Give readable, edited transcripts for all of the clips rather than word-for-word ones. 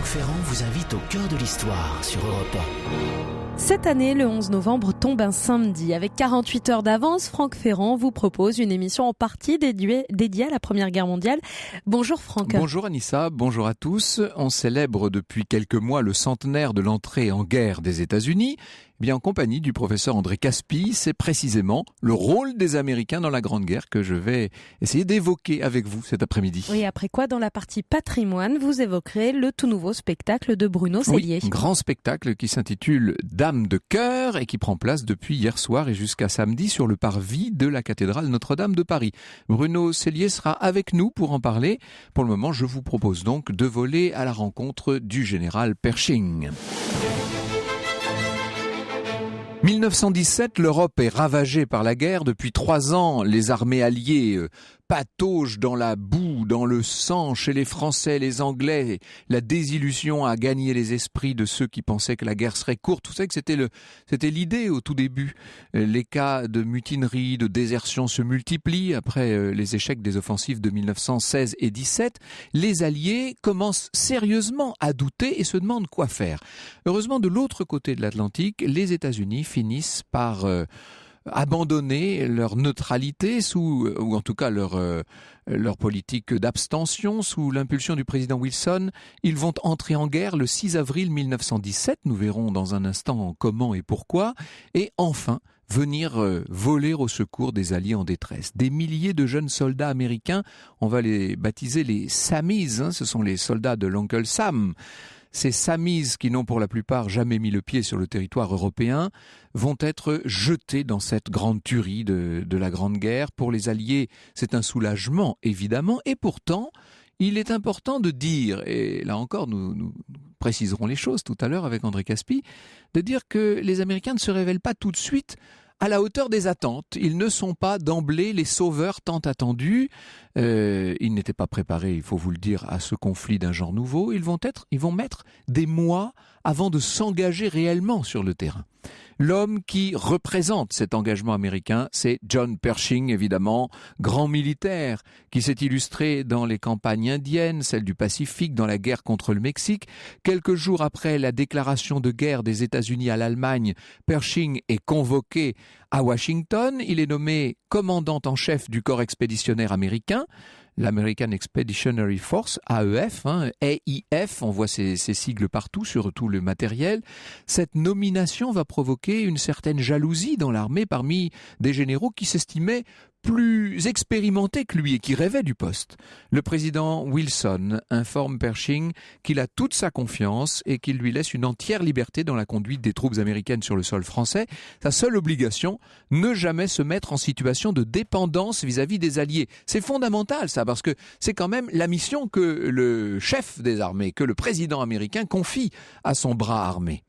Franck Ferrand vous invite au cœur de l'histoire sur Europe 1. Cette année, le 11 novembre tombe un samedi. Avec 48 heures d'avance, Franck Ferrand vous propose une émission en partie dédiée à la Première Guerre mondiale. Bonjour Franck. Bonjour Anissa, bonjour à tous. On célèbre depuis quelques mois le centenaire de l'entrée en guerre des États-Unis. En compagnie du professeur André Caspy, c'est précisément le rôle des Américains dans la Grande Guerre que je vais essayer d'évoquer avec vous cet après-midi. Oui, après quoi, dans la partie patrimoine, vous évoquerez le tout nouveau spectacle de Bruno Cellier. Oui, un grand spectacle qui s'intitule Dame de cœur et qui prend place depuis hier soir et jusqu'à samedi sur le parvis de la cathédrale Notre-Dame de Paris. Bruno Cellier sera avec nous pour en parler. Pour le moment, je vous propose donc de voler à la rencontre du général Pershing. 1917, l'Europe est ravagée par la guerre. Depuis 3 ans, les armées alliées pataugent dans la boue, dans le sang, chez les Français, les Anglais. La désillusion a gagné les esprits de ceux qui pensaient que la guerre serait courte. Vous savez que c'était l'idée au tout début. Les cas de mutinerie, de désertion se multiplient après les échecs des offensives de 1916 et 17. Les Alliés commencent sérieusement à douter et se demandent quoi faire. Heureusement, de l'autre côté de l'Atlantique, les États-Unis finissent par abandonner leur neutralité ou en tout cas leur politique d'abstention sous l'impulsion du président Wilson. Ils vont entrer en guerre le 6 avril 1917. Nous verrons dans un instant comment et pourquoi. Et enfin, venir voler au secours des Alliés en détresse. Des milliers de jeunes soldats américains, on va les baptiser les Sammies, ce sont les soldats de l'Oncle Sam. Ces Sammies, qui n'ont pour la plupart jamais mis le pied sur le territoire européen, vont être jetés dans cette grande tuerie de la Grande Guerre. Pour les Alliés, c'est un soulagement, évidemment, et pourtant, il est important de dire, et là encore nous préciserons les choses tout à l'heure avec André Caspy, de dire que les Américains ne se révèlent pas tout de suite à la hauteur des attentes. Ils ne sont pas d'emblée les sauveurs tant attendus. Ils n'étaient pas préparés, il faut vous le dire, à ce conflit d'un genre nouveau. Ils vont mettre des mois avant de s'engager réellement sur le terrain. L'homme qui représente cet engagement américain, c'est John Pershing, évidemment, grand militaire, qui s'est illustré dans les campagnes indiennes, celle du Pacifique, dans la guerre contre le Mexique. Quelques jours après la déclaration de guerre des États-Unis à l'Allemagne, Pershing est convoqué à Washington. Il est nommé commandant en chef du corps expéditionnaire américain, l'American Expeditionary Force, AEF, AIF, on voit ces sigles partout sur tout le matériel. Cette nomination va provoquer une certaine jalousie dans l'armée parmi des généraux qui s'estimaient plus expérimenté que lui et qui rêvait du poste. Le président Wilson informe Pershing qu'il a toute sa confiance et qu'il lui laisse une entière liberté dans la conduite des troupes américaines sur le sol français. Sa seule obligation, ne jamais se mettre en situation de dépendance vis-à-vis des Alliés. C'est fondamental ça, parce que c'est quand même la mission que le chef des armées, que le président américain confie à son bras armé.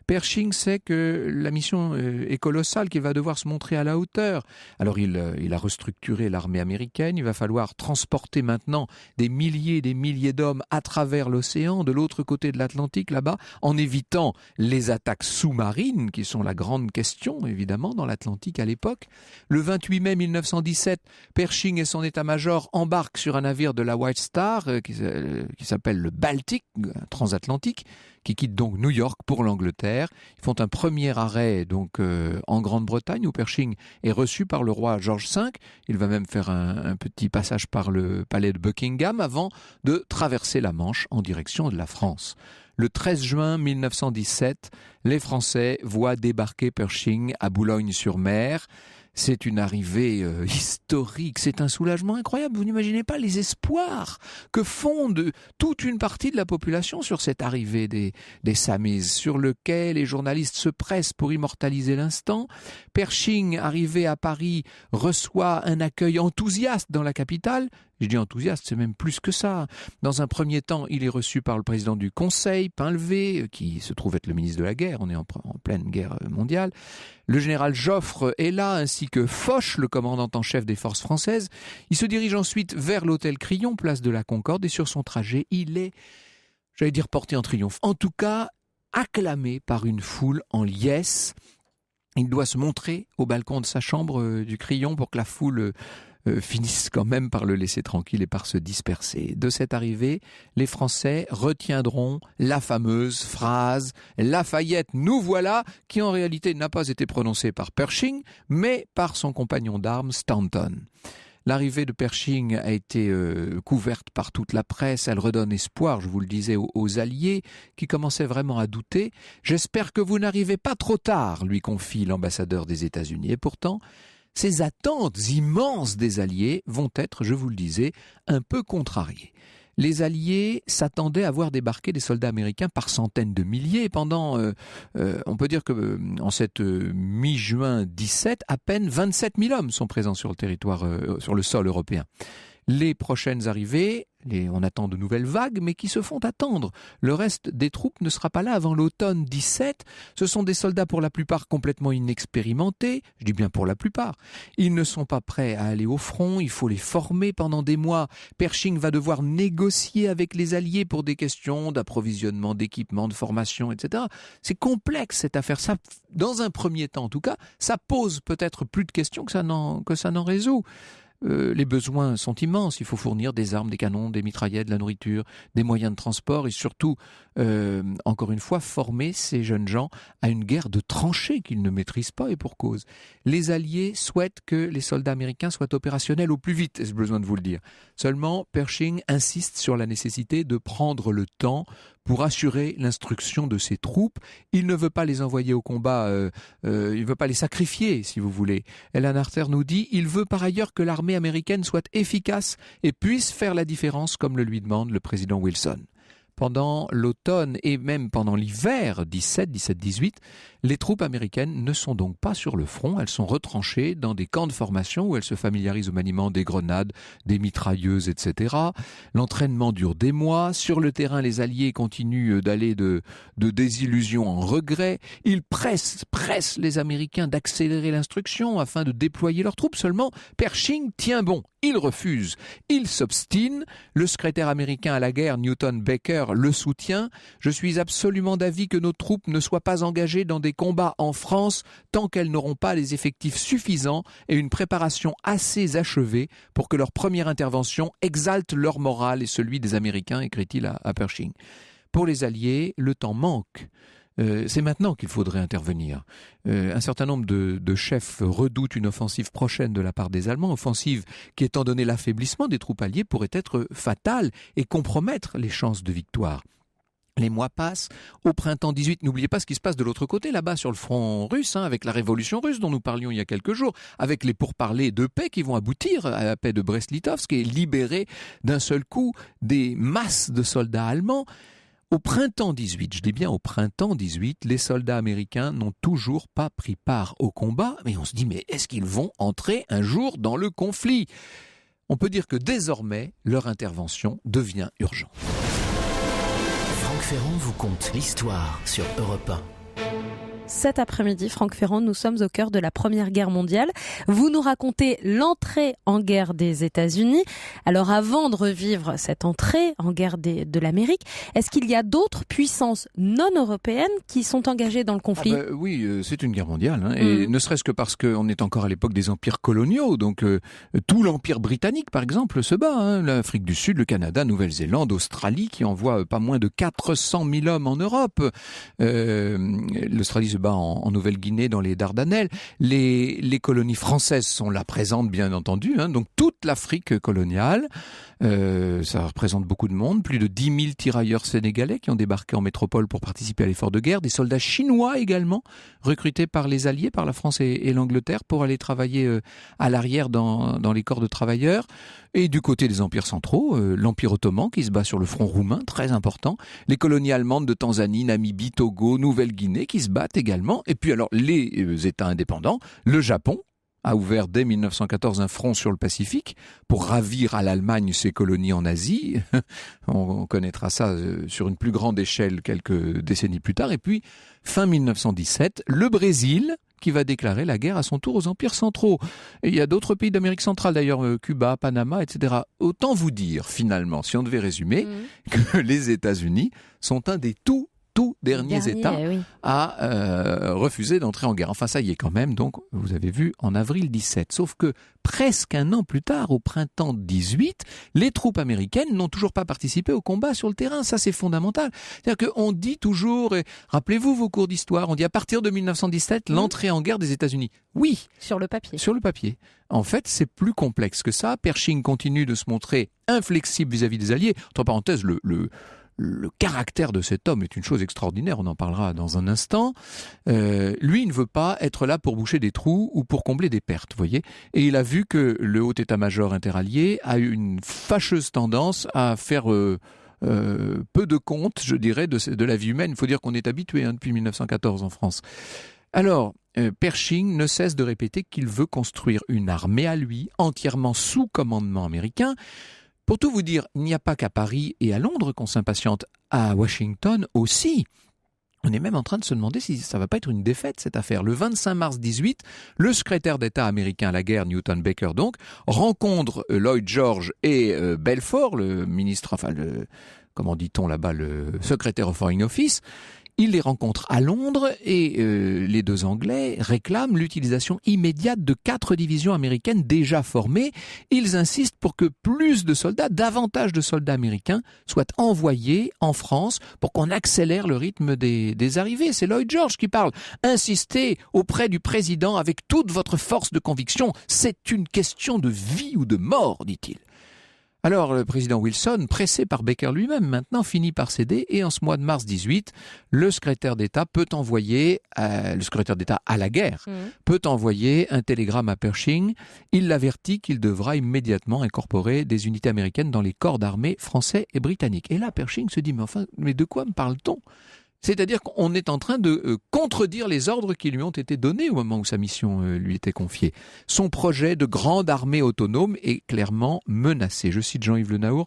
Pershing sait que la mission est colossale, qu'il va devoir se montrer à la hauteur. Alors il a restructuré l'armée américaine, il va falloir transporter maintenant des milliers d'hommes à travers l'océan, de l'autre côté de l'Atlantique là-bas, en évitant les attaques sous-marines, qui sont la grande question évidemment dans l'Atlantique à l'époque. Le 28 mai 1917, Pershing et son état-major embarquent sur un navire de la White Star qui s'appelle le Baltic, transatlantique, qui quitte donc New York pour l'Angleterre. Ils font un premier arrêt donc en Grande-Bretagne où Pershing est reçu par le roi George V. Il va même faire un petit passage par le palais de Buckingham avant de traverser la Manche en direction de la France. Le 13 juin 1917, les Français voient débarquer Pershing à Boulogne-sur-Mer. C'est une arrivée historique, c'est un soulagement incroyable. Vous n'imaginez pas les espoirs que fonde toute une partie de la population sur cette arrivée des Sammies, sur le quai les journalistes se pressent pour immortaliser l'instant. Pershing, arrivé à Paris, reçoit un accueil enthousiaste dans la capitale. Je dis enthousiaste, c'est même plus que ça. Dans un premier temps, il est reçu par le président du Conseil, Painlevé, qui se trouve être le ministre de la guerre. On est en pleine guerre mondiale. Le général Joffre est là, ainsi que Foch, le commandant en chef des forces françaises. Il se dirige ensuite vers l'hôtel Crillon, place de la Concorde, et sur son trajet, il est, porté en triomphe. En tout cas, acclamé par une foule en liesse. Il doit se montrer au balcon de sa chambre du Crillon pour que la foule finissent quand même par le laisser tranquille et par se disperser. De cette arrivée, les Français retiendront la fameuse phrase « Lafayette, nous voilà », qui en réalité n'a pas été prononcée par Pershing, mais par son compagnon d'armes Stanton. L'arrivée de Pershing a été couverte par toute la presse, elle redonne espoir, je vous le disais, aux Alliés qui commençaient vraiment à douter. « J'espère que vous n'arrivez pas trop tard », lui confie l'ambassadeur des États-Unis. Et pourtant, ces attentes immenses des Alliés vont être, je vous le disais, un peu contrariées. Les Alliés s'attendaient à voir débarquer des soldats américains par centaines de milliers. Pendant, on peut dire que en cette mi-juin 17, à peine 27 000 hommes sont présents sur le territoire, sur le sol européen. Les prochaines arrivées, on attend de nouvelles vagues, mais qui se font attendre. Le reste des troupes ne sera pas là avant l'automne 17. Ce sont des soldats pour la plupart complètement inexpérimentés. Je dis bien pour la plupart. Ils ne sont pas prêts à aller au front. Il faut les former pendant des mois. Pershing va devoir négocier avec les Alliés pour des questions d'approvisionnement, d'équipement, de formation, etc. C'est complexe cette affaire. Ça, dans un premier temps en tout cas, ça pose peut-être plus de questions que ça n'en résout. Les besoins sont immenses, il faut fournir des armes, des canons, des mitraillettes, de la nourriture, des moyens de transport et surtout, encore une fois, former ces jeunes gens à une guerre de tranchées qu'ils ne maîtrisent pas et pour cause. Les Alliés souhaitent que les soldats américains soient opérationnels au plus vite, ai-je besoin de vous le dire. Seulement, Pershing insiste sur la nécessité de prendre le temps pour assurer l'instruction de ses troupes. Il ne veut pas les envoyer au combat, il ne veut pas les sacrifier, si vous voulez. Alan Arter nous dit, il veut par ailleurs que l'armée américaine soit efficace et puisse faire la différence comme le lui demande le président Wilson. Pendant l'automne et même pendant l'hiver 17-18, les troupes américaines ne sont donc pas sur le front, elles sont retranchées dans des camps de formation où elles se familiarisent au maniement des grenades, des mitrailleuses, etc. L'entraînement dure des mois. Sur le terrain, les Alliés continuent d'aller de désillusion en regret. Ils pressent les Américains d'accélérer l'instruction afin de déployer leurs troupes. Seulement, Pershing tient bon. Il refuse, il s'obstine. Le secrétaire américain à la guerre, Newton Baker, le soutient. Je suis absolument d'avis que nos troupes ne soient pas engagées dans des combats en France tant qu'elles n'auront pas les effectifs suffisants et une préparation assez achevée pour que leur première intervention exalte leur morale et celui des Américains, écrit-il à Pershing. Pour les Alliés, le temps manque. C'est maintenant qu'il faudrait intervenir. Un certain nombre de chefs redoutent une offensive prochaine de la part des Allemands, offensive qui, étant donné l'affaiblissement des troupes alliées, pourrait être fatale et compromettre les chances de victoire. Les mois passent. Au printemps 18, n'oubliez pas ce qui se passe de l'autre côté, là-bas sur le front russe, avec la révolution russe dont nous parlions il y a quelques jours, avec les pourparlers de paix qui vont aboutir à la paix de Brest-Litovsk et libérer d'un seul coup des masses de soldats allemands. Au printemps 18, je dis bien au printemps 18, les soldats américains n'ont toujours pas pris part au combat, mais on se dit, mais est-ce qu'ils vont entrer un jour dans le conflit ? On peut dire que désormais, leur intervention devient urgente. Franck Ferrand vous conte l'histoire sur Europe 1. Cet après-midi, Franck Ferrand, nous sommes au cœur de la Première Guerre mondiale. Vous nous racontez l'entrée en guerre des États-Unis. Alors avant de revivre cette entrée en guerre de l'Amérique, est-ce qu'il y a d'autres puissances non européennes qui sont engagées dans le conflit ? Oui, c'est une guerre mondiale. Et ne serait-ce que parce qu'on est encore à l'époque des empires coloniaux. Donc tout l'empire britannique, par exemple, se bat. L'Afrique du Sud, le Canada, Nouvelle-Zélande, Australie, qui envoie pas moins de 400 000 hommes en Europe. L'Australie se bat en Nouvelle-Guinée, dans les Dardanelles. Les colonies françaises sont là présentes, bien entendu. Donc toute l'Afrique coloniale, ça représente beaucoup de monde. Plus de 10 000 tirailleurs sénégalais qui ont débarqué en métropole pour participer à l'effort de guerre. Des soldats chinois également, recrutés par les Alliés, par la France et l'Angleterre, pour aller travailler à l'arrière dans les corps de travailleurs. Et du côté des empires centraux, l'Empire ottoman qui se bat sur le front roumain, très important. Les colonies allemandes de Tanzanie, Namibie, Togo, Nouvelle-Guinée qui se battent également. Et puis alors les États indépendants, le Japon a ouvert dès 1914 un front sur le Pacifique pour ravir à l'Allemagne ses colonies en Asie. On connaîtra ça sur une plus grande échelle quelques décennies plus tard. Et puis, fin 1917, le Brésil qui va déclarer la guerre à son tour aux empires centraux. Et il y a d'autres pays d'Amérique centrale, d'ailleurs, Cuba, Panama, etc. Autant vous dire, finalement, si on devait résumer, que les États-Unis sont un des tout tout derniers États à refuser d'entrer en guerre. Enfin, ça y est quand même, donc, vous avez vu, en avril 17. Sauf que presque un an plus tard, au printemps 18, les troupes américaines n'ont toujours pas participé au combat sur le terrain. Ça, c'est fondamental. C'est-à-dire qu'on dit toujours, rappelez-vous vos cours d'histoire, on dit à partir de 1917, l'entrée en guerre des États-Unis. Oui. Sur le papier. Sur le papier. En fait, c'est plus complexe que ça. Pershing continue de se montrer inflexible vis-à-vis des Alliés. Entre parenthèses, le caractère de cet homme est une chose extraordinaire, on en parlera dans un instant. Lui, il ne veut pas être là pour boucher des trous ou pour combler des pertes, vous voyez. Et il a vu que le haut état-major interallié a eu une fâcheuse tendance à faire peu de compte, je dirais, de la vie humaine. Il faut dire qu'on est habitué depuis 1914 en France. Alors, Pershing ne cesse de répéter qu'il veut construire une armée à lui, entièrement sous commandement américain. Pour tout vous dire, il n'y a pas qu'à Paris et à Londres qu'on s'impatiente, à Washington aussi. On est même en train de se demander si ça ne va pas être une défaite, cette affaire. Le 25 mars 18, le secrétaire d'État américain à la guerre, Newton Baker donc, rencontre Lloyd George et Balfour, le ministre, comment dit-on là-bas, le secrétaire au Foreign Office. Il les rencontre à Londres et les deux Anglais réclament l'utilisation immédiate de 4 divisions américaines déjà formées. Ils insistent pour que plus de soldats, davantage de soldats américains soient envoyés en France pour qu'on accélère le rythme des arrivées. C'est Lloyd George qui parle. Insistez auprès du président avec toute votre force de conviction. C'est une question de vie ou de mort, dit-il. Alors le président Wilson, pressé par Baker lui-même, maintenant finit par céder et en ce mois de mars 18, le secrétaire d'État peut envoyer, le secrétaire d'État à la guerre, peut envoyer un télégramme à Pershing. Il l'avertit qu'il devra immédiatement incorporer des unités américaines dans les corps d'armée français et britanniques. Et là, Pershing se dit, mais de quoi me parle-t-on ? C'est-à-dire qu'on est en train de contredire les ordres qui lui ont été donnés au moment où sa mission lui était confiée. Son projet de grande armée autonome est clairement menacé. Je cite Jean-Yves Le Naour.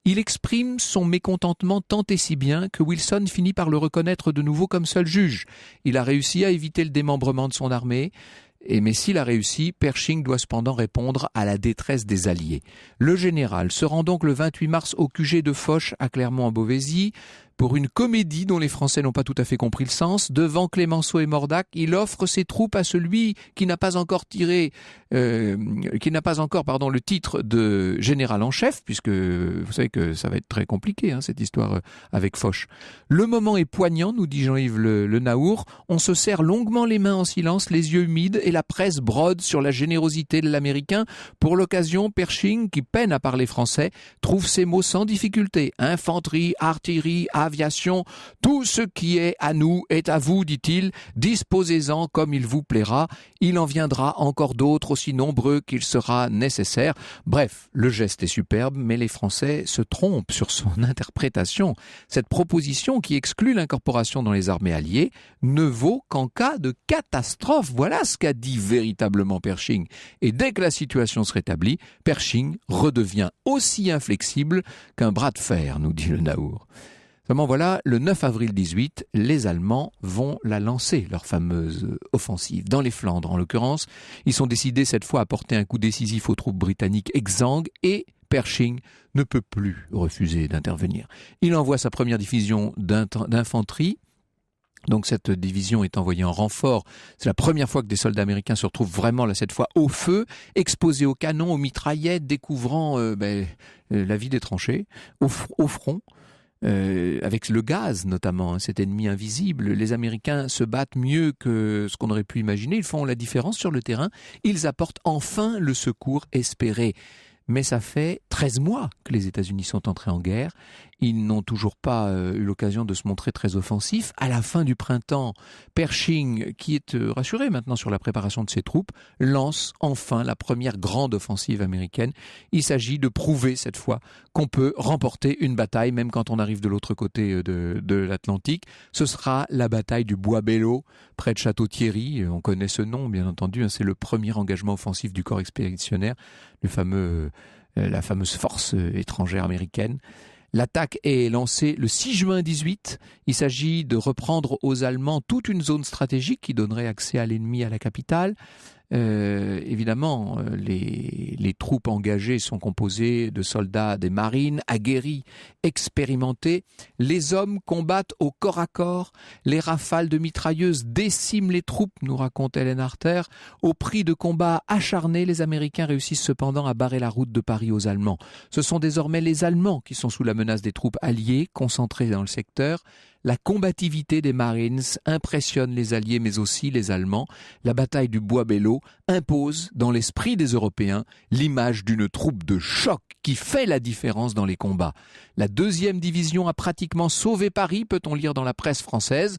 Il exprime son mécontentement tant et si bien que Wilson finit par le reconnaître de nouveau comme seul juge. Il a réussi à éviter le démembrement de son armée. Mais s'il a réussi, Pershing doit cependant répondre à la détresse des Alliés. Le général se rend donc le 28 mars au QG de Foch à Clermont-en-Beauvaisis pour une comédie dont les Français n'ont pas tout à fait compris le sens. Devant Clémenceau et Mordac, il offre ses troupes à celui qui n'a pas encore le titre de général en chef, puisque vous savez que ça va être très compliqué, cette histoire avec Foch. Le moment est poignant, nous dit Jean-Yves Le Naour. On se serre longuement les mains en silence, les yeux humides, et la presse brode sur la générosité de l'Américain. Pour l'occasion, Pershing, qui peine à parler français, trouve ces mots sans difficulté. Infanterie, artillerie, aviation, tout ce qui est à nous est à vous, dit-il. Disposez-en comme il vous plaira. Il en viendra encore d'autres aussi nombreux qu'il sera nécessaire. Bref, le geste est superbe, mais les Français se trompent sur son interprétation. Cette proposition qui exclut l'incorporation dans les armées alliées ne vaut qu'en cas de catastrophe. Voilà ce qu'a dit véritablement Pershing. Et dès que la situation se rétablit, Pershing redevient aussi inflexible qu'un bras de fer, nous dit Le Naour. Seulement voilà, le 9 avril 18, les Allemands vont la lancer, leur fameuse offensive. Dans les Flandres, en l'occurrence, ils sont décidés cette fois à porter un coup décisif aux troupes britanniques exsangues et Pershing ne peut plus refuser d'intervenir. Il envoie sa première division d'infanterie. Donc cette division est envoyée en renfort. C'est la première fois que des soldats américains se retrouvent vraiment, là, cette fois, au feu, exposés aux canons, aux mitraillettes, découvrant la vie des tranchées, au front. Avec le gaz notamment, cet ennemi invisible. Les Américains se battent mieux que ce qu'on aurait pu imaginer. Ils font la différence sur le terrain. Ils apportent enfin le secours espéré. Mais ça fait 13 mois que les États-Unis sont entrés en guerre. Ils n'ont toujours pas eu l'occasion de se montrer très offensifs. À la fin du printemps, Pershing, qui est rassuré maintenant sur la préparation de ses troupes, lance enfin la première grande offensive américaine. Il s'agit de prouver cette fois qu'on peut remporter une bataille, même quand on arrive de l'autre côté de l'Atlantique. Ce sera la bataille du Bois-Belleau, près de Château-Thierry. On connaît ce nom, bien entendu. C'est le premier engagement offensif du corps expéditionnaire, la fameuse force étrangère américaine. L'attaque est lancée le 6 juin 18. Il s'agit de reprendre aux Allemands toute une zone stratégique qui donnerait accès à l'ennemi à la capitale. Évidemment, les troupes engagées sont composées de soldats des marines, aguerris, expérimentés. Les hommes combattent au corps à corps. Les rafales de mitrailleuses déciment les troupes, nous raconte Hélène Arter. Au prix de combats acharnés, les Américains réussissent cependant à barrer la route de Paris aux Allemands. Ce sont désormais les Allemands qui sont sous la menace des troupes alliées, concentrées dans le secteur. La combativité des Marines impressionne les Alliés mais aussi les Allemands. La bataille du Bois-Belleau impose dans l'esprit des Européens l'image d'une troupe de choc qui fait la différence dans les combats. La 2e division a pratiquement sauvé Paris, peut-on lire dans la presse française.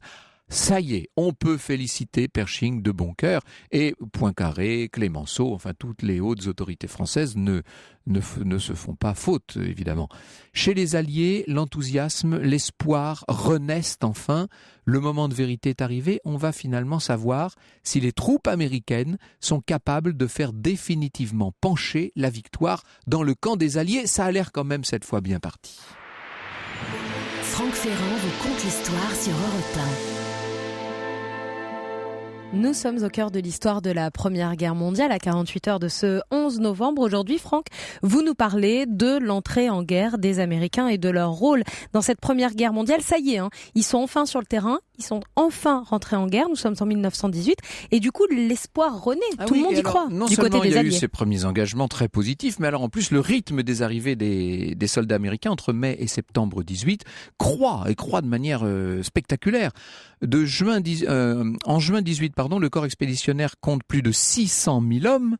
Ça y est, on peut féliciter Pershing de bon cœur et Poincaré, Clémenceau, enfin toutes les hautes autorités françaises ne se font pas faute, évidemment. Chez les Alliés, l'enthousiasme, l'espoir renaissent enfin. Le moment de vérité est arrivé. On va finalement savoir si les troupes américaines sont capables de faire définitivement pencher la victoire dans le camp des Alliés. Ça a l'air quand même cette fois bien parti. Franck Ferrand vous conte l'histoire sur Europe 1. Nous sommes au cœur de l'histoire de la Première Guerre mondiale, à 48 heures de ce 11 novembre. Aujourd'hui, Franck, vous nous parlez de l'entrée en guerre des Américains et de leur rôle dans cette Première Guerre mondiale. Ça y est, ils sont enfin sur le terrain, ils sont enfin rentrés en guerre. Nous sommes en 1918 et du coup, l'espoir renaît. Tout le monde y croit. Non du seulement côté des il y a Alliés. eu ces premiers engagements très positifs, mais alors en plus, le rythme des arrivées des soldats américains entre mai et septembre 18 croît de manière spectaculaire. En juin 18, le corps expéditionnaire compte plus de 600 000 hommes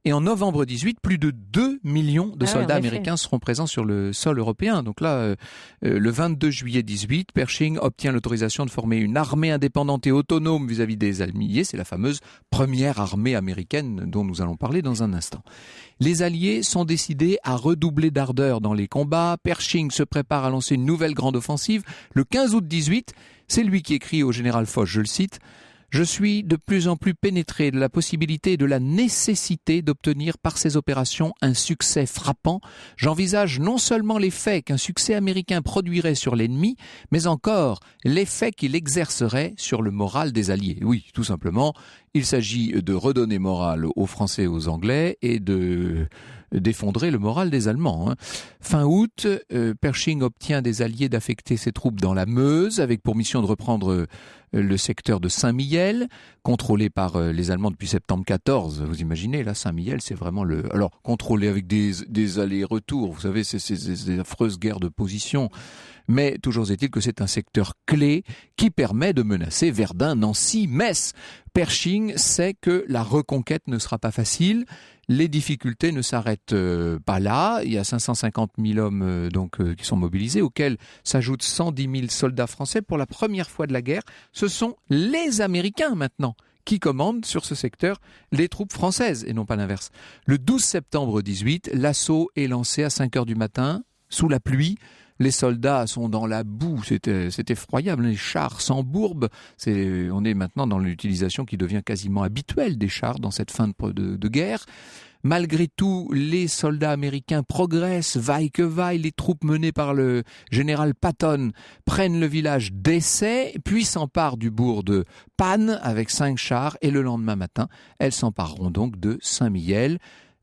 et en novembre 18, plus de 2 millions de soldats américains seront présents sur le sol européen. Donc là, le 22 juillet 18, Pershing obtient l'autorisation de former une armée indépendante et autonome vis-à-vis des Alliés. C'est la fameuse première armée américaine dont nous allons parler dans un instant. Les Alliés sont décidés à redoubler d'ardeur dans les combats. Pershing se prépare à lancer une nouvelle grande offensive. Le 15 août 18, c'est lui qui écrit au général Foch, je le cite, « Je suis de plus en plus pénétré de la possibilité et de la nécessité d'obtenir par ces opérations un succès frappant. J'envisage non seulement l'effet qu'un succès américain produirait sur l'ennemi, mais encore l'effet qu'il exercerait sur le moral des Alliés. » Oui, tout simplement, il s'agit de redonner morale aux Français et aux Anglais et d'effondrer le moral des Allemands. Fin août, Pershing obtient des Alliés d'affecter ses troupes dans la Meuse, avec pour mission de reprendre le secteur de Saint-Mihiel, contrôlé par les Allemands depuis septembre 14. Vous imaginez, là, Saint-Mihiel, c'est vraiment le... Alors, contrôlé avec des allers-retours, vous savez, ces affreuses guerres de position. Mais toujours est-il que c'est un secteur clé qui permet de menacer Verdun, Nancy, Metz. Pershing sait que la reconquête ne sera pas facile. Les difficultés ne s'arrêtent pas là. Il y a 550 000 hommes qui sont mobilisés, auxquels s'ajoutent 110 000 soldats français. Pour la première fois de la guerre, ce sont les Américains maintenant qui commandent sur ce secteur les troupes françaises et non pas l'inverse. Le 12 septembre 18, l'assaut est lancé à 5 heures du matin, sous la pluie. Les soldats sont dans la boue, c'est effroyable, les chars s'embourbent. On est maintenant dans l'utilisation qui devient quasiment habituelle des chars dans cette fin de guerre. Malgré tout, les soldats américains progressent, vaille que vaille. Les troupes menées par le général Patton prennent le village d'Essey, puis s'emparent du bourg de Panne avec 5 chars. Et le lendemain matin, elles s'empareront donc de Saint-Mihiel.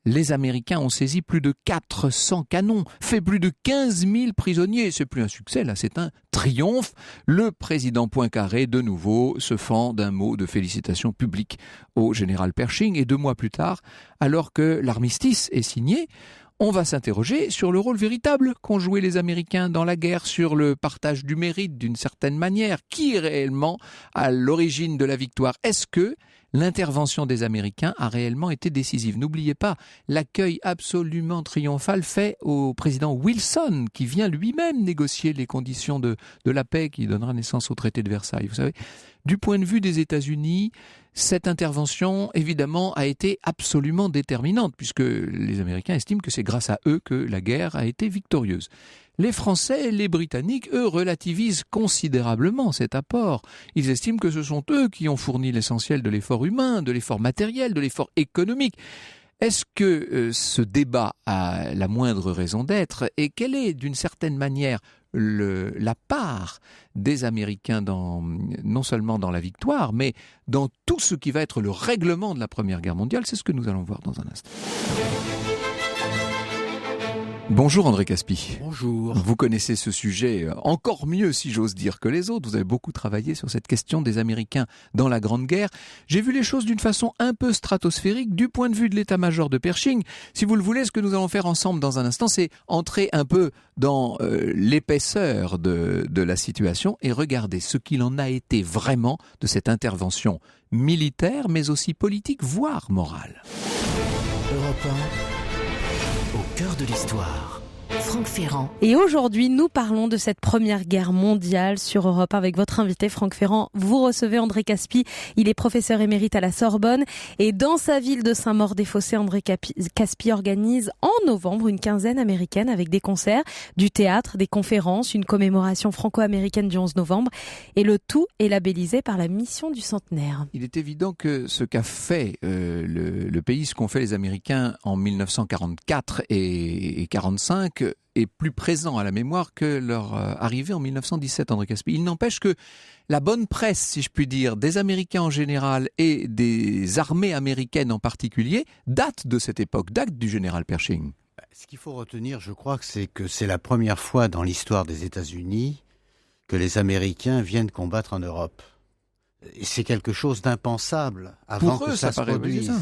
Les Américains ont saisi plus de 400 canons, fait plus de 15 000 prisonniers. C'est plus un succès, là, c'est un triomphe. Le président Poincaré, de nouveau, se fend d'un mot de félicitations publiques au général Pershing. Et 2 mois plus tard, alors que l'armistice est signé, on va s'interroger sur le rôle véritable qu'ont joué les Américains dans la guerre, sur le partage du mérite d'une certaine manière. Qui est réellement à l'origine de la victoire ? Est-ce que l'intervention des Américains a réellement été décisive? N'oubliez pas l'accueil absolument triomphal fait au président Wilson, qui vient lui-même négocier les conditions de la paix qui donnera naissance au traité de Versailles. Vous savez, du point de vue des États-Unis, cette intervention, évidemment, a été absolument déterminante, puisque les Américains estiment que c'est grâce à eux que la guerre a été victorieuse. Les Français et les Britanniques, eux, relativisent considérablement cet apport. Ils estiment que ce sont eux qui ont fourni l'essentiel de l'effort humain, de l'effort matériel, de l'effort économique. Est-ce que ce débat a la moindre raison d'être et quel est, d'une certaine manière, la part des Américains non seulement dans la victoire, mais dans tout ce qui va être le règlement de la Première Guerre mondiale. C'est ce que nous allons voir dans un instant. Bonjour André Caspi. Bonjour. Vous connaissez ce sujet encore mieux, si j'ose dire, que les autres. Vous avez beaucoup travaillé sur cette question des Américains dans la Grande Guerre. J'ai vu les choses d'une façon un peu stratosphérique du point de vue de l'état-major de Pershing. Si vous le voulez, ce que nous allons faire ensemble dans un instant, c'est entrer un peu dans l'épaisseur de la situation et regarder ce qu'il en a été vraiment de cette intervention militaire, mais aussi politique, voire morale. Europe 1, au cœur de l'histoire. Franck Ferrand. Et aujourd'hui, nous parlons de cette première guerre mondiale sur Europe 1 avec votre invité Franck Ferrand. Vous recevez André Caspi, il est professeur émérite à la Sorbonne et dans sa ville de Saint-Maur-des-Fossés, André Caspi organise en novembre une quinzaine américaine avec des concerts, du théâtre, des conférences, une commémoration franco-américaine du 11 novembre et le tout est labellisé par la mission du centenaire. Il est évident que ce qu'a fait le pays, ce qu'ont fait les Américains en 1944 et 1945 est plus présent à la mémoire que leur arrivée en 1917, André Caspi. Il n'empêche que la bonne presse, si je puis dire, des Américains en général et des armées américaines en particulier, date de cette époque, date du général Pershing. Ce qu'il faut retenir, je crois, c'est que c'est la première fois dans l'histoire des États-Unis que les Américains viennent combattre en Europe. Et c'est quelque chose d'impensable avant pour eux, que ça se produise.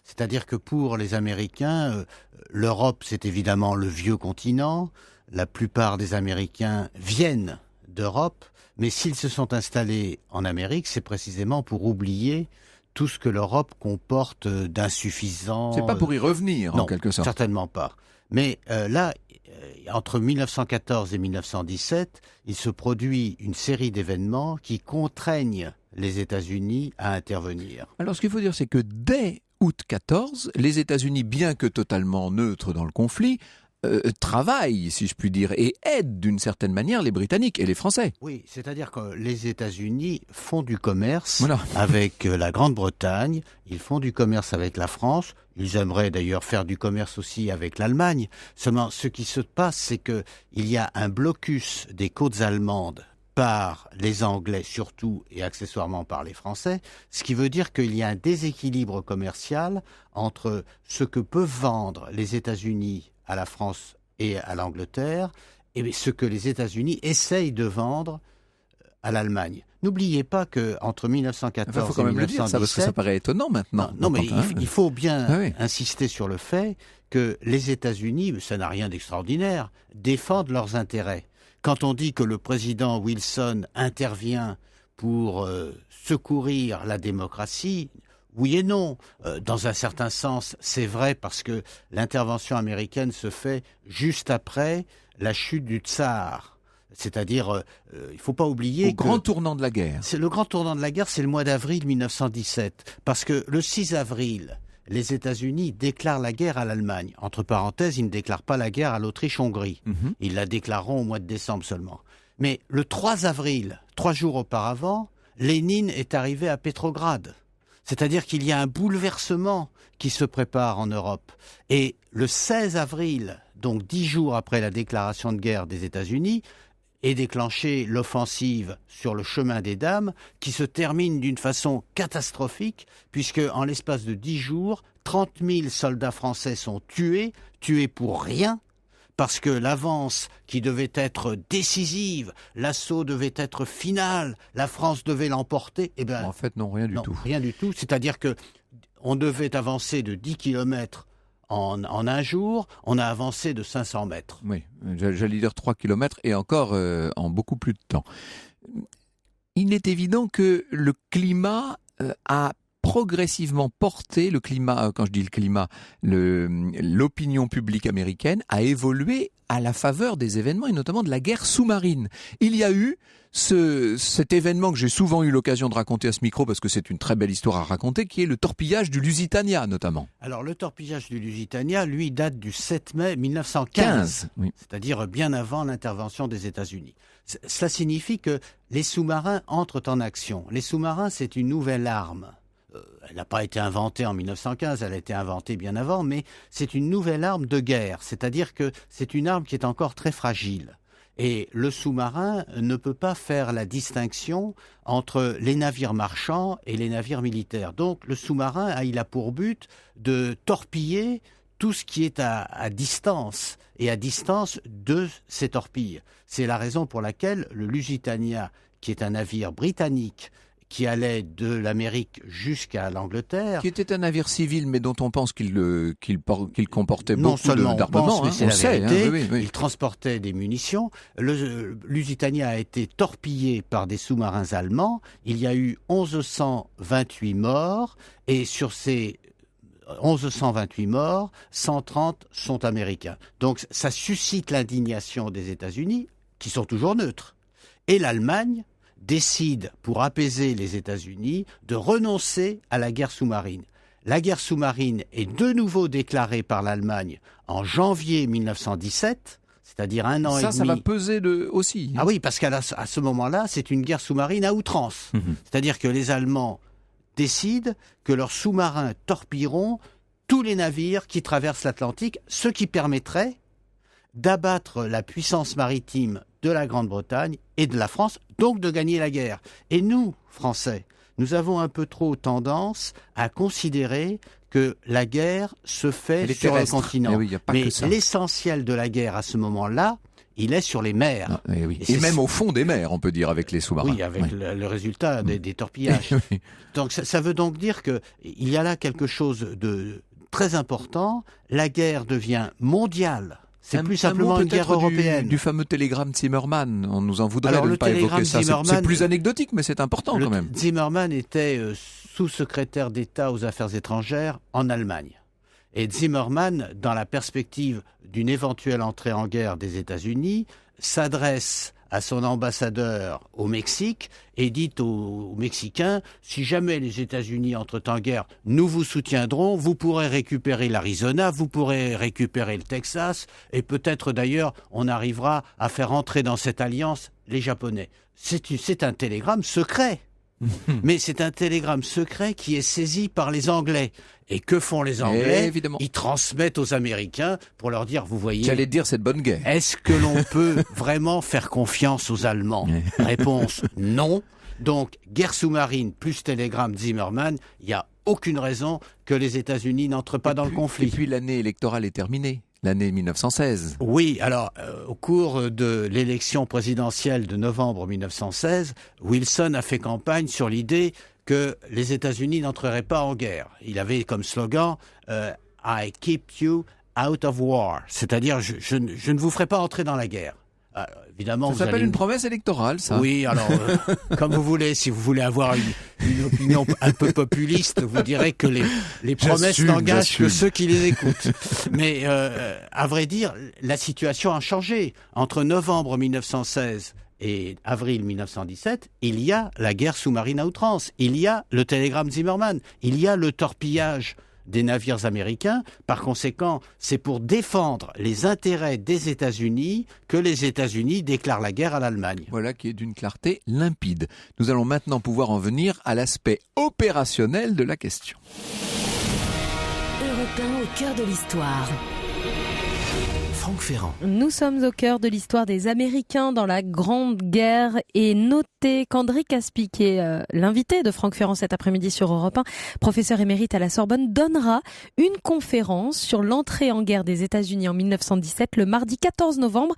C'est-à-dire que pour les Américains, l'Europe, c'est évidemment le vieux continent. La plupart des Américains viennent d'Europe, mais s'ils se sont installés en Amérique, c'est précisément pour oublier tout ce que l'Europe comporte d'insuffisant. C'est pas pour y revenir, non, en quelque sorte. Certainement pas. Mais là, entre 1914 et 1917, il se produit une série d'événements qui contraignent les États-Unis à intervenir. Alors, ce qu'il faut dire, c'est que dès août 14, les États-Unis, bien que totalement neutres dans le conflit, travaillent, si je puis dire, et aident d'une certaine manière les Britanniques et les Français. Oui, c'est-à-dire que les États-Unis font du commerce Voilà. avec la Grande-Bretagne, ils font du commerce avec la France, ils aimeraient d'ailleurs faire du commerce aussi avec l'Allemagne. Seulement, ce qui se passe, c'est qu'il y a un blocus des côtes allemandes par les Anglais surtout et accessoirement par les Français, ce qui veut dire qu'il y a un déséquilibre commercial entre ce que peuvent vendre les États-Unis à la France et à l'Angleterre et ce que les États-Unis essayent de vendre à l'Allemagne. N'oubliez pas qu'entre 1914 faut quand même 1917... le dire, ça, parce que ça paraît étonnant maintenant. Non, mais il faut bien oui. insister sur le fait que les États-Unis, ça n'a rien d'extraordinaire, défendent leurs intérêts. Quand on dit que le président Wilson intervient pour secourir la démocratie, oui et non. Dans un certain sens, c'est vrai parce que l'intervention américaine se fait juste après la chute du tsar. C'est-à-dire, il ne faut pas oublier Au grand tournant de la guerre. C'est le grand tournant de la guerre, c'est le mois d'avril 1917. Parce que le 6 avril, les États-Unis déclarent la guerre à l'Allemagne. Entre parenthèses, ils ne déclarent pas la guerre à l'Autriche-Hongrie. Ils la déclareront au mois de décembre seulement. Mais le 3 avril, 3 jours auparavant, Lénine est arrivé à Pétrograd. C'est-à-dire qu'il y a un bouleversement qui se prépare en Europe. Et le 16 avril, donc 10 jours après la déclaration de guerre des États-Unis, est déclenchée l'offensive sur le chemin des dames qui se termine d'une façon catastrophique puisque en l'espace de 10 jours, 30 000 soldats français sont tués pour rien parce que l'avance qui devait être décisive, l'assaut devait être final, la France devait l'emporter, eh bien... En fait, non, rien du tout. Rien du tout, c'est-à-dire que on devait avancer de 10 km en un jour, on a avancé de 500 mètres. Oui, j'allais dire 3 km et encore en beaucoup plus de temps. Il est évident que le climat a progressivement porté, le climat, quand je dis le climat, l'opinion publique américaine a évolué à la faveur des événements et notamment de la guerre sous-marine. Il y a eu cet événement que j'ai souvent eu l'occasion de raconter à ce micro parce que c'est une très belle histoire à raconter, qui est le torpillage du Lusitania notamment. Alors le torpillage du Lusitania, lui, date du 7 mai 1915, oui. C'est-à-dire bien avant l'intervention des États-Unis. Cela signifie que les sous-marins entrent en action. Les sous-marins, c'est une nouvelle arme. Elle n'a pas été inventée en 1915, elle a été inventée bien avant, mais c'est une nouvelle arme de guerre, c'est-à-dire que c'est une arme qui est encore très fragile. Et le sous-marin ne peut pas faire la distinction entre les navires marchands et les navires militaires. Donc le sous-marin, il a pour but de torpiller tout ce qui est à distance et à distance de ces torpilles. C'est la raison pour laquelle le Lusitania, qui est un navire britannique, qui allait de l'Amérique jusqu'à l'Angleterre. Qui était un navire civil, mais dont on pense qu'il comportait non beaucoup seulement d'armement. mais c'est on la sait, vérité. Oui. Il transportait des munitions. Le Lusitania a été torpillé par des sous-marins allemands. Il y a eu 1128 morts, et sur ces 1128 morts, 130 sont américains. Donc ça suscite l'indignation des États-Unis, qui sont toujours neutres. Et l'Allemagne décide, pour apaiser les États-Unis, de renoncer à la guerre sous-marine. La guerre sous-marine est de nouveau déclarée par l'Allemagne en janvier 1917, c'est-à-dire un an et demi. Ça va peser aussi. Ah oui, parce qu'à ce moment-là, c'est une guerre sous-marine à outrance. C'est-à-dire que les Allemands décident que leurs sous-marins torpilleront tous les navires qui traversent l'Atlantique, ce qui permettrait d'abattre la puissance maritime de la Grande-Bretagne et de la France, donc de gagner la guerre. Et nous, Français, nous avons un peu trop tendance à considérer que la guerre se fait sur le continent. Eh oui, y a pas mais que ça. l'essentiel de la guerre à ce moment-là, il est sur les mers. Ah, oui. Et Et même au fond des mers, on peut dire, avec les sous-marins. Oui, avec le résultat des torpillages. Oui. Donc ça veut donc dire qu'il y a là quelque chose de très important. La guerre devient mondiale. C'est plus simplement une guerre européenne. Du fameux télégramme Zimmermann. On nous en voudrait Alors, de ne le pas évoquer télégramme ça. Zimmermann, C'est plus anecdotique, mais c'est important quand même. Zimmermann était sous-secrétaire d'État aux Affaires étrangères en Allemagne. Et Zimmermann, dans la perspective d'une éventuelle entrée en guerre des États-Unis, s'adresse à son ambassadeur au Mexique et dit aux Mexicains, si jamais les États-Unis entrent en guerre, nous vous soutiendrons, vous pourrez récupérer l'Arizona, vous pourrez récupérer le Texas, et peut-être d'ailleurs on arrivera à faire entrer dans cette alliance les Japonais. C'est un télégramme secret. Mais c'est un télégramme secret qui est saisi par les Anglais. Et que font les Anglais ? Évidemment. Ils transmettent aux Américains pour leur dire, vous voyez, J'allais dire cette bonne guerre. est-ce que l'on peut vraiment faire confiance aux Allemands ? Réponse, non. Donc, guerre sous-marine plus télégramme Zimmermann, il n'y a aucune raison que les États-Unis n'entrent pas dans le conflit. Et puis l'année électorale est terminée. L'année 1916. Oui, alors, au cours de l'élection présidentielle de novembre 1916, Wilson a fait campagne sur l'idée que les États-Unis n'entreraient pas en guerre. Il avait comme slogan « I keep you out of war », c'est-à-dire je ne vous ferai pas entrer dans la guerre. Alors, évidemment, Ça s'appelle une promesse électorale, ça. Oui, alors, comme vous voulez, si vous voulez avoir une opinion un peu populiste, vous direz que les promesses n'engagent que ceux qui les écoutent. Mais à vrai dire, la situation a changé. Entre novembre 1916 et avril 1917, il y a la guerre sous-marine à outrance. Il y a le télégramme Zimmermann. Il y a le torpillage des navires américains. Par conséquent, c'est pour défendre les intérêts des États-Unis que les États-Unis déclarent la guerre à l'Allemagne. Voilà qui est d'une clarté limpide. Nous allons maintenant pouvoir en venir à l'aspect opérationnel de la question. Europe 1 au cœur de l'histoire. Franck Ferrand. Nous sommes au cœur de l'histoire des Américains dans la Grande Guerre et notez qu'André Caspi, qui est l'invité de Franck Ferrand cet après-midi sur Europe 1, professeur émérite à la Sorbonne, donnera une conférence sur l'entrée en guerre des États-Unis en 1917 le mardi 14 novembre.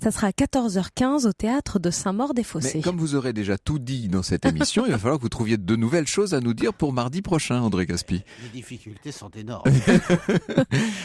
Ça sera à 14h15 au théâtre de Saint-Maur-des-Fossés. Mais comme vous aurez déjà tout dit dans cette émission, il va falloir que vous trouviez de nouvelles choses à nous dire pour mardi prochain, André Caspi. Les difficultés sont énormes.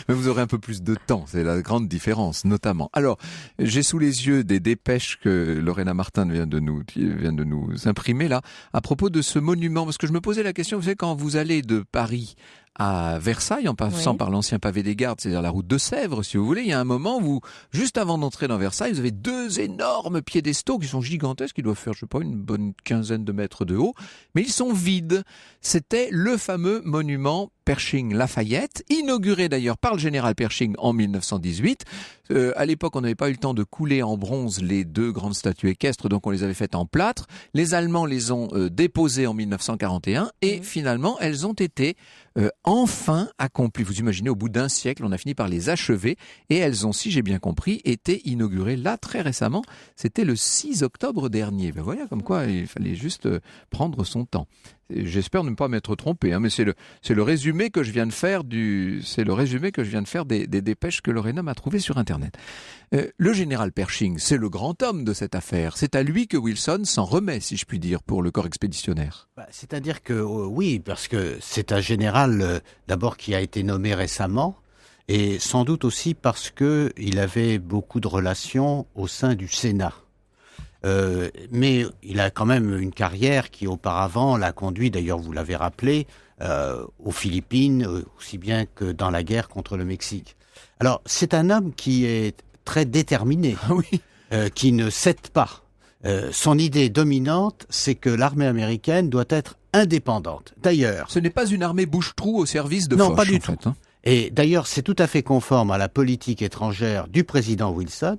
Mais vous aurez un peu plus de temps, c'est la grande différence, notamment. Alors, j'ai sous les yeux des dépêches que Lorena Martin vient de nous imprimer là, à propos de ce monument, parce que je me posais la question, vous savez, quand vous allez de Paris à Versailles, en passant par l'ancien pavé des Gardes, c'est-à-dire la route de Sèvres, si vous voulez, il y a un moment où, juste avant d'entrer dans Versailles, vous avez deux énormes piédestaux qui sont gigantesques, qui doivent faire, je sais pas, une bonne quinzaine de mètres de haut, mais ils sont vides. C'était le fameux monument Pershing-Lafayette, inauguré d'ailleurs par le général Pershing en 1918. À l'époque, on n'avait pas eu le temps de couler en bronze les deux grandes statues équestres, donc on les avait faites en plâtre. Les Allemands les ont déposées en 1941 et finalement, elles ont été enfin accomplies. Vous imaginez, au bout d'un siècle, on a fini par les achever et elles ont, si j'ai bien compris, été inaugurées là très récemment. C'était le 6 octobre dernier. Ben voilà, comme quoi il fallait juste prendre son temps. J'espère ne pas m'être trompé, hein, mais c'est le résumé que je viens de faire des dépêches que Lorena m'a trouvées sur Internet. Le général Pershing, c'est le grand homme de cette affaire. C'est à lui que Wilson s'en remet, si je puis dire, pour le corps expéditionnaire. C'est-à-dire que oui, parce que c'est un général d'abord qui a été nommé récemment, et sans doute aussi parce que il avait beaucoup de relations au sein du Sénat. Mais il a quand même une carrière qui auparavant l'a conduit, d'ailleurs vous l'avez rappelé, aux Philippines, aussi bien que dans la guerre contre le Mexique. Alors c'est un homme qui est très déterminé, qui ne cède pas. Son idée dominante, c'est que l'armée américaine doit être indépendante. D'ailleurs, ce n'est pas une armée bouche-trou au service de Foch. Non, pas du tout. Et d'ailleurs, c'est tout à fait conforme à la politique étrangère du président Wilson,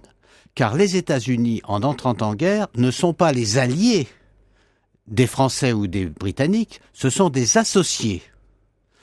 car les États-Unis, en entrant en guerre, ne sont pas les alliés des Français ou des Britanniques, ce sont des associés.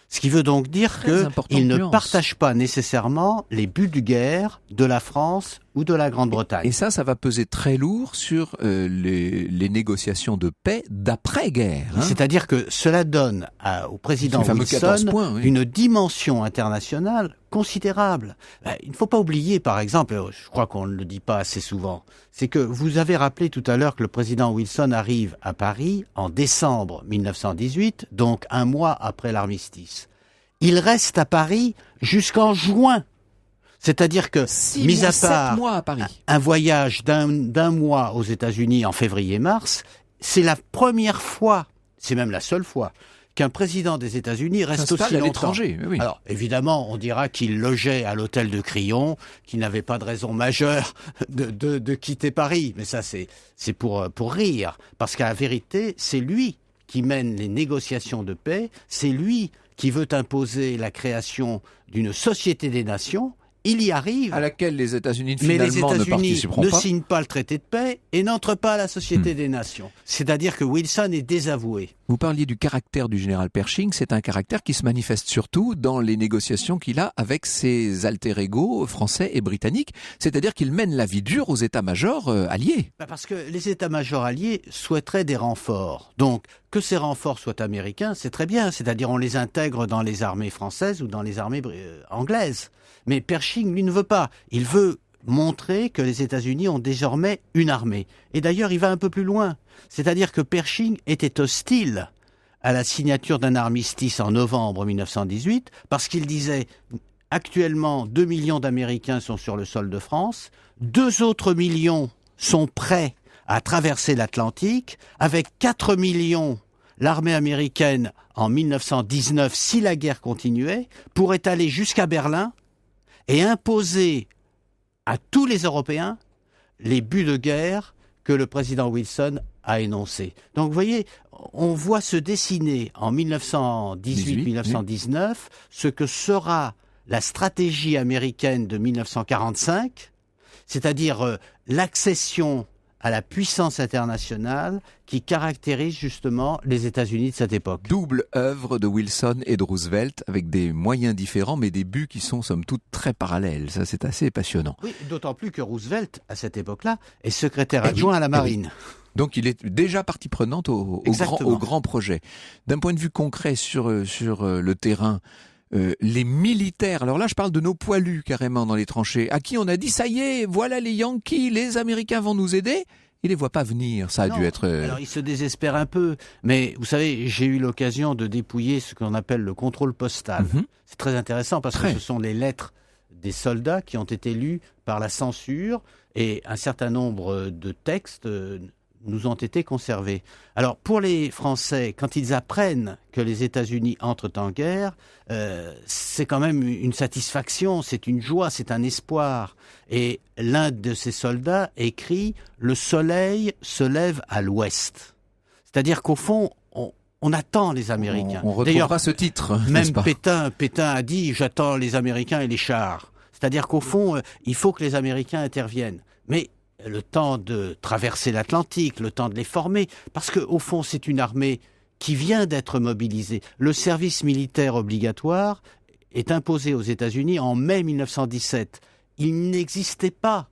Ce qui veut donc dire qu'ils ne partagent pas nécessairement les buts de guerre de la France ou de la Grande-Bretagne. Et ça va peser très lourd sur les négociations de paix d'après-guerre. Hein. C'est-à-dire que cela donne au président Wilson une dimension internationale considérable. Il ne faut pas oublier, par exemple, je crois qu'on ne le dit pas assez souvent, c'est que vous avez rappelé tout à l'heure que le président Wilson arrive à Paris en décembre 1918, donc un mois après l'armistice. Il reste à Paris jusqu'en juin. C'est-à-dire que, mis à part un voyage d'un mois aux États-Unis en février-mars, c'est la première fois, c'est même la seule fois, qu'un président des États-Unis reste aussi longtemps. À l'étranger. Oui. Alors, évidemment, on dira qu'il logeait à l'hôtel de Crillon, qu'il n'avait pas de raison majeure de quitter Paris. Mais ça, c'est pour rire. Parce qu'à la vérité, c'est lui qui mène les négociations de paix. C'est lui qui veut imposer la création d'une société des nations. Il y arrive. À laquelle les États-Unis finalement ne participeront pas. Ne signent pas le traité de paix et n'entrent pas à la Société des Nations. C'est-à-dire que Wilson est désavoué. Vous parliez du caractère du général Pershing. C'est un caractère qui se manifeste surtout dans les négociations qu'il a avec ses alter-ego français et britanniques. C'est-à-dire qu'il mène la vie dure aux états-majors alliés. Parce que les états-majors alliés souhaiteraient des renforts. Donc, que ces renforts soient américains, c'est très bien. C'est-à-dire on les intègre dans les armées françaises ou dans les armées anglaises. Mais Pershing, lui, ne veut pas. Il veut montrer que les États-Unis ont désormais une armée. Et d'ailleurs, il va un peu plus loin. C'est-à-dire que Pershing était hostile à la signature d'un armistice en novembre 1918, parce qu'il disait, actuellement, 2 millions d'Américains sont sur le sol de France, 2 autres millions sont prêts à traverser l'Atlantique, avec 4 millions, l'armée américaine, en 1919, si la guerre continuait, pourrait aller jusqu'à Berlin, et imposer à tous les Européens les buts de guerre que le président Wilson a énoncés. Donc vous voyez, on voit se dessiner en 1918-1919 ce que sera la stratégie américaine de 1945, c'est-à-dire l'accession à la puissance internationale qui caractérise justement les États-Unis de cette époque. Double œuvre de Wilson et de Roosevelt avec des moyens différents mais des buts qui sont somme toute très parallèles. Ça, c'est assez passionnant. Oui, d'autant plus que Roosevelt, à cette époque-là, est secrétaire adjoint à la Marine. Donc il est déjà partie prenante au grand projet. D'un point de vue concret sur le terrain, les militaires, alors là je parle de nos poilus carrément dans les tranchées, à qui on a dit ça y est, voilà les Yankees, les Américains vont nous aider, ils les voient pas venir, ça a dû être... Alors ils se désespèrent un peu, mais vous savez, j'ai eu l'occasion de dépouiller ce qu'on appelle le contrôle postal. C'est très intéressant parce que ce sont les lettres des soldats qui ont été lus par la censure et un certain nombre de textes nous ont été conservés. Alors, pour les Français, quand ils apprennent que les États-Unis entrent en guerre, c'est quand même une satisfaction, c'est une joie, c'est un espoir. Et l'un de ces soldats écrit « Le soleil se lève à l'ouest ». C'est-à-dire qu'au fond, on on attend les Américains. On retrouvera ce titre, même n'est-ce pas ? Pétain a dit « j'attends les Américains et les chars ». C'est-à-dire qu'au fond, il faut que les Américains interviennent. Mais le temps de traverser l'Atlantique, le temps de les former, parce qu'au fond, c'est une armée qui vient d'être mobilisée. Le service militaire obligatoire est imposé aux États-Unis en mai 1917. Il n'existait pas.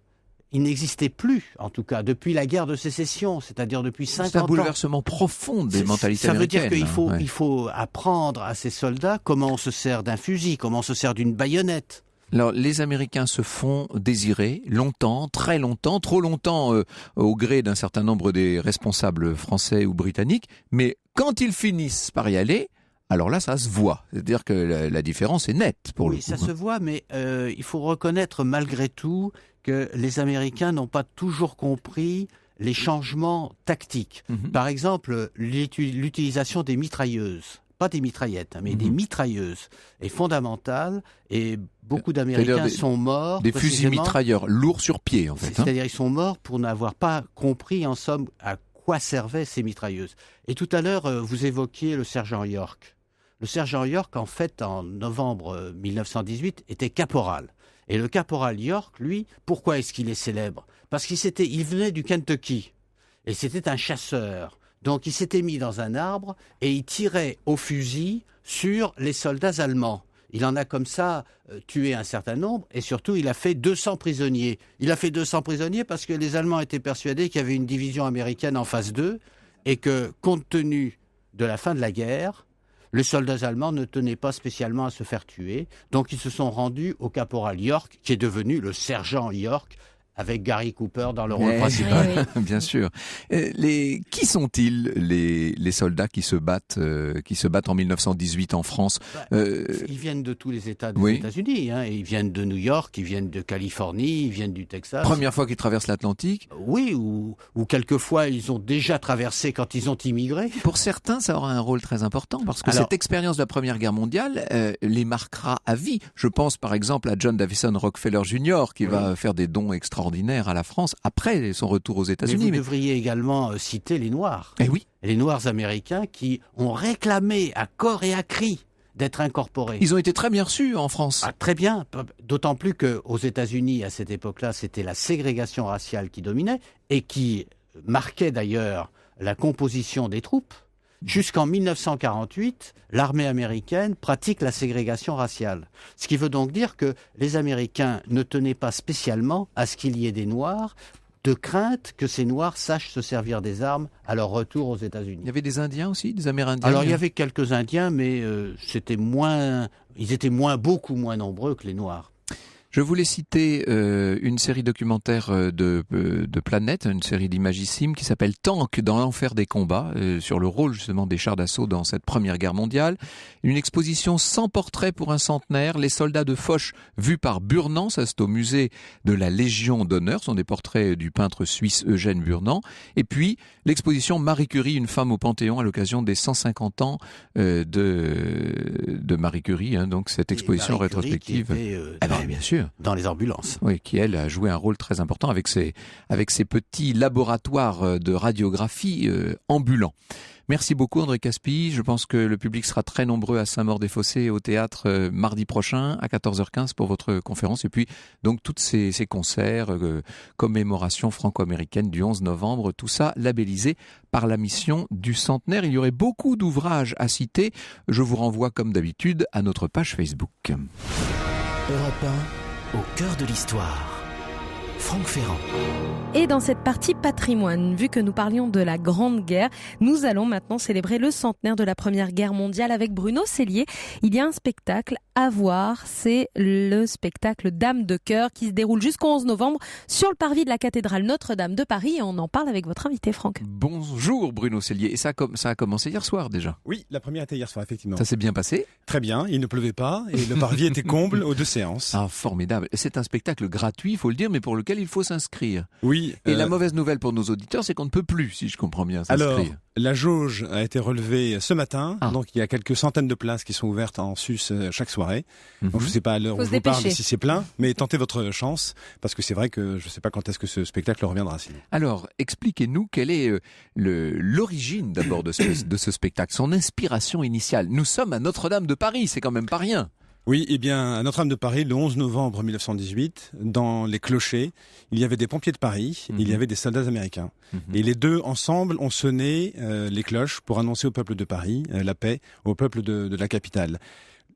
Il n'existait plus, en tout cas, depuis la guerre de sécession, c'est-à-dire depuis 50 ans. C'est un bouleversement profond des mentalités américaines. Ça veut dire qu'il faut apprendre à ces soldats comment on se sert d'un fusil, comment on se sert d'une baïonnette. Alors, les Américains se font désirer longtemps, très longtemps, trop longtemps au gré d'un certain nombre des responsables français ou britanniques, mais quand ils finissent par y aller, alors là, ça se voit. C'est-à-dire que la différence est nette pour le coup. Oui, ça se voit, mais il faut reconnaître malgré tout que les Américains n'ont pas toujours compris les changements tactiques. Par exemple, l'utilisation des mitrailleuses, pas des mitraillettes, mais des mitrailleuses, est fondamentale et beaucoup d'Américains sont morts. Des fusils mitrailleurs, lourds sur pied en fait. C'est-à-dire ils sont morts pour n'avoir pas compris en somme à quoi servaient ces mitrailleuses. Et tout à l'heure, vous évoquiez le sergent York. Le sergent York, en fait, en novembre 1918, était caporal. Et le caporal York, lui, pourquoi est-ce qu'il est célèbre ? Parce qu'il venait du Kentucky. Et c'était un chasseur. Donc il s'était mis dans un arbre et il tirait au fusil sur les soldats allemands. Il en a comme ça tué un certain nombre et surtout il a fait 200 prisonniers. Il a fait 200 prisonniers parce que les Allemands étaient persuadés qu'il y avait une division américaine en face d'eux et que, compte tenu de la fin de la guerre, les soldats allemands ne tenaient pas spécialement à se faire tuer. Donc ils se sont rendus au caporal York, qui est devenu le sergent York, avec Gary Cooper dans le rôle principal. Oui. Bien sûr. Qui sont-ils les soldats qui se battent en 1918 en France? Ils viennent de tous les États des États-Unis. Ils viennent de New York, ils viennent de Californie, ils viennent du Texas. Première fois qu'ils traversent l'Atlantique? Oui, ou quelquefois ils ont déjà traversé quand ils ont immigré. Pour certains, ça aura un rôle très important parce que cette expérience de la Première Guerre mondiale les marquera à vie. Je pense par exemple à John Davison Rockefeller Jr. qui va faire des dons extraordinaire à la France après son retour aux États-Unis. Mais vous devriez également citer les Noirs. Eh oui. Les Noirs américains qui ont réclamé à corps et à cri d'être incorporés. Ils ont été très bien reçus en France. Très bien, d'autant plus qu'aux États-Unis, à cette époque-là, c'était la ségrégation raciale qui dominait et qui marquait d'ailleurs la composition des troupes. Jusqu'en 1948, l'armée américaine pratique la ségrégation raciale. Ce qui veut donc dire que les Américains ne tenaient pas spécialement à ce qu'il y ait des Noirs, de crainte que ces Noirs sachent se servir des armes à leur retour aux États-Unis. Il y avait des Indiens aussi, des Amérindiens? Alors il y avait quelques Indiens, mais ils étaient beaucoup moins nombreux que les Noirs. Je voulais citer une série documentaire de Planète, une série d'Imagissime qui s'appelle Tank dans l'enfer des combats, sur le rôle justement des chars d'assaut dans cette Première Guerre mondiale. Une exposition sans portrait pour un centenaire, les soldats de Foch vus par Burnand, ça c'est au musée de la Légion d'honneur, ce sont des portraits du peintre suisse Eugène Burnand. Et puis l'exposition Marie Curie, une femme au Panthéon à l'occasion des 150 ans de Marie Curie, donc cette exposition rétrospective. Bien sûr. Dans les ambulances. Oui, qui elle a joué un rôle très important avec ses petits laboratoires de radiographie ambulants. Merci beaucoup André Caspy. Je pense que le public sera très nombreux à Saint-Maur-des-Fossés au théâtre mardi prochain à 14h15 pour votre conférence. Et puis donc toutes ces concerts, commémoration franco-américaine du 11 novembre, tout ça labellisé par la mission du centenaire. Il y aurait beaucoup d'ouvrages à citer. Je vous renvoie comme d'habitude à notre page Facebook. Europe 1, au cœur de l'histoire. Franck Ferrand. Et dans cette partie patrimoine, vu que nous parlions de la Grande Guerre, nous allons maintenant célébrer le centenaire de la Première Guerre mondiale avec Bruno Cellier. Il y a un spectacle à voir, c'est le spectacle Dame de cœur qui se déroule jusqu'au 11 novembre sur le parvis de la cathédrale Notre-Dame de Paris et on en parle avec votre invité Franck. Bonjour Bruno Cellier, et ça a commencé hier soir déjà. Oui, la première était hier soir effectivement. Ça s'est bien passé? Très bien, il ne pleuvait pas et le parvis était comble aux 2 séances. Ah formidable, c'est un spectacle gratuit il faut le dire mais pour lequel lequel il faut s'inscrire. Oui. Et la mauvaise nouvelle pour nos auditeurs, c'est qu'on ne peut plus, si je comprends bien, Alors, s'inscrire. la jauge a été relevée ce matin, Ah. donc il y a quelques centaines de places qui sont ouvertes en sus chaque soirée. Mhm. Donc je ne sais pas à l'heure Faut où se je vous parle dépêcher. si c'est plein, mais tentez votre chance, parce que c'est vrai que je ne sais pas quand est-ce que ce spectacle reviendra sinon. Alors, expliquez-nous quelle est l'origine d'abord de ce spectacle, son inspiration initiale. Nous sommes à Notre-Dame de Paris, c'est quand même pas rien. Oui, eh bien, à Notre-Dame de Paris, le 11 novembre 1918, dans les clochers, il y avait des pompiers de Paris, il y avait des soldats américains. Et les deux, ensemble, ont sonné les cloches pour annoncer au peuple de Paris la paix, au peuple de la capitale.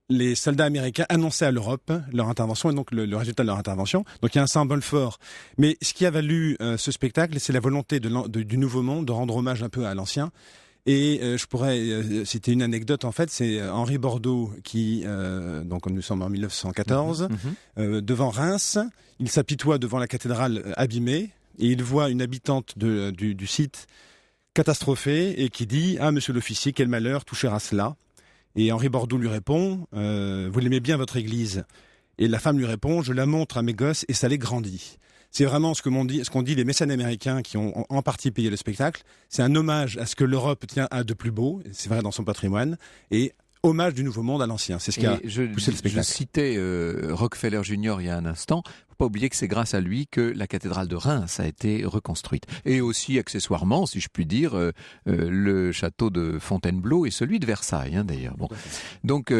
Les soldats américains annonçaient à l'Europe leur intervention et donc le résultat de leur intervention. Donc il y a un symbole fort. Mais ce qui a valu ce spectacle, c'est la volonté du Nouveau Monde de rendre hommage un peu à l'ancien. Et je pourrais citer une anecdote, en fait, c'est Henri Bordeaux qui, donc comme nous sommes en 1914, devant Reims, il s'apitoie devant la cathédrale abîmée et il voit une habitante du site catastrophée et qui dit « Ah, monsieur l'officier, quel malheur, toucher à cela !» Et Henri Bordeaux lui répond « Vous l'aimez bien votre église ?» Et la femme lui répond « Je la montre à mes gosses et ça les grandit ». C'est vraiment ce qu'ont dit les mécènes américains qui ont en partie payé le spectacle. C'est un hommage à ce que l'Europe tient à de plus beau, c'est vrai dans son patrimoine, et hommage du Nouveau Monde à l'ancien. C'est ce qui a poussé le spectacle. Je citais Rockefeller Jr. il y a un instant. Faut pas oublier que c'est grâce à lui que la cathédrale de Reims a été reconstruite. Et aussi, accessoirement, si je puis dire, le château de Fontainebleau et celui de Versailles, hein, d'ailleurs. Bon. Donc,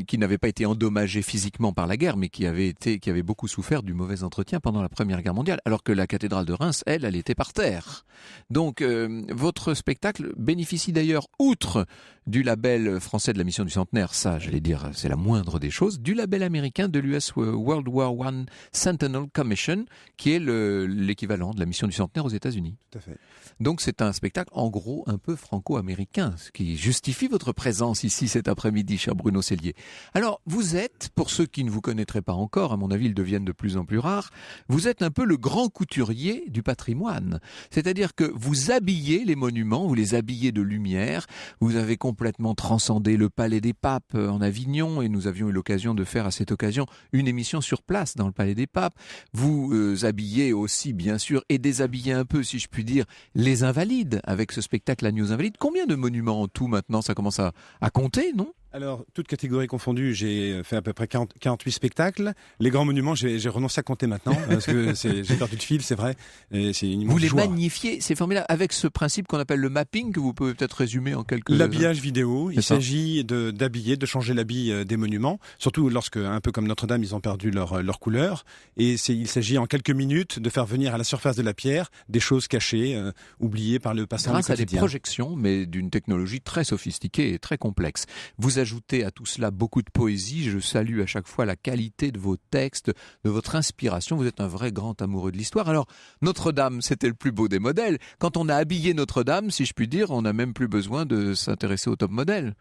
qui n'avait pas été endommagé physiquement par la guerre, mais qui avait beaucoup souffert du mauvais entretien pendant la Première Guerre mondiale. Alors que la cathédrale de Reims, elle était par terre. Donc, votre spectacle bénéficie d'ailleurs, outre du label français de la mission du centenaire, ça, j'allais dire, c'est la moindre des choses, du label américain de l'US World War I Sentinel Commission, qui est l'équivalent de la mission du centenaire aux États-Unis. Tout à fait. Donc c'est un spectacle en gros un peu franco-américain, ce qui justifie votre présence ici cet après-midi, cher Bruno Cellier. Alors vous êtes, pour ceux qui ne vous connaîtraient pas encore, à mon avis ils deviennent de plus en plus rares, vous êtes un peu le grand couturier du patrimoine. C'est-à-dire que vous habillez les monuments, vous les habillez de lumière, vous avez complètement transcendé le Palais des Papes en Avignon et nous avions eu l'occasion de faire à cette occasion une émission sur place dans le Palais des Papes. Vous habillez aussi bien sûr et déshabillez un peu si je puis dire les Invalides avec ce spectacle La News Invalide. Combien de monuments en tout maintenant? Ça commence à compter, non? Alors, toutes catégories confondues, j'ai fait à peu près 48 spectacles. Les grands monuments, j'ai renoncé à compter maintenant, parce que j'ai perdu le fil, c'est vrai. Et c'est une Vous les joie. magnifiez, c'est formidable, avec ce principe qu'on appelle le mapping, que vous pouvez peut-être résumer en quelques... L'habillage vidéo, il C'est ça. s'agit d'habiller, de changer l'habit des monuments, surtout lorsque, un peu comme Notre-Dame, ils ont perdu leur couleur. Et il s'agit en quelques minutes de faire venir à la surface de la pierre des choses cachées, oubliées par le passant Grâce du à des quotidien. projections, mais d'une technologie très sophistiquée et très complexe. Vous ajoutez à tout cela beaucoup de poésie. Je salue à chaque fois la qualité de vos textes, de votre inspiration. Vous êtes un vrai grand amoureux de l'histoire. Alors, Notre-Dame, c'était le plus beau des modèles. Quand on a habillé Notre-Dame, si je puis dire, on n'a même plus besoin de s'intéresser au top modèle.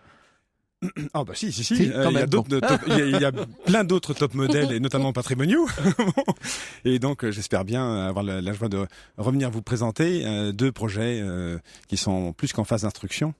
Ah bah si. Si, Il y quand a même. il y a plein d'autres top modèles et notamment patrimoniaux. Et donc j'espère bien avoir la joie de revenir vous présenter deux projets qui sont plus qu'en phase d'instruction.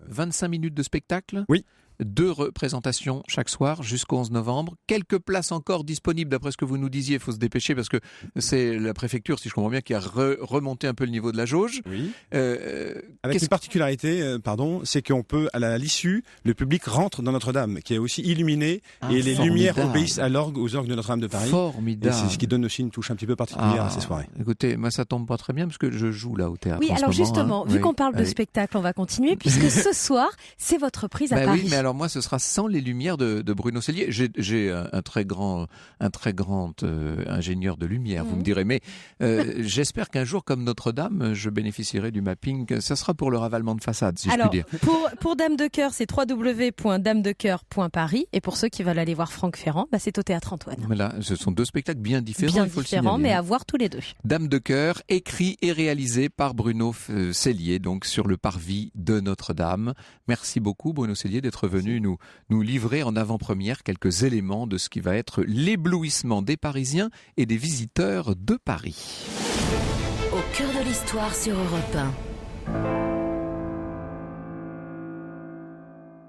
25 minutes de spectacle. Oui. 2 représentations chaque soir jusqu'au 11 novembre. Quelques places encore disponibles d'après ce que vous nous disiez. Il faut se dépêcher parce que c'est la préfecture, si je comprends bien, qui a remonté un peu le niveau de la jauge. Oui. Avec Qu'est-ce une particularité, c'est qu'on peut, à l'issue, le public rentre dans Notre-Dame, qui est aussi illuminée, et les lumières formidable. obéissent aux orgues de Notre-Dame de Paris. Et Formidable. c'est ce qui donne aussi une touche un petit peu particulière à ces soirées. Écoutez, moi ça tombe pas très bien parce que je joue là au théâtre. Oui, en ce alors moment, justement, hein. vu Oui, qu'on parle de allez. spectacle, on va continuer, puisque ce soir, c'est votre prise à Bah Paris. oui, mais alors moi ce sera sans les lumières de Bruno Cellier. J'ai un très grand ingénieur de lumière, vous me direz, mais j'espère qu'un jour comme Notre-Dame, je bénéficierai du mapping. Ça sera pour le ravalement de façade, si Alors, je puis dire. pour Dame de Cœur, c'est www.damedecoeur.paris. Et pour ceux qui veulent aller voir Franck Ferrand, c'est au Théâtre Antoine. Mais là, ce sont 2 spectacles bien différents, Bien il faut différent, le mais signaler. à voir tous les deux. Dame de Cœur, écrit et réalisé par Bruno Cellier, donc sur le parvis de Notre-Dame. Merci beaucoup Bruno Cellier d'être venu nous livrer en avant-première quelques éléments de ce qui va être l'éblouissement des Parisiens et des visiteurs de Paris. Au cœur de l'histoire sur Europe 1.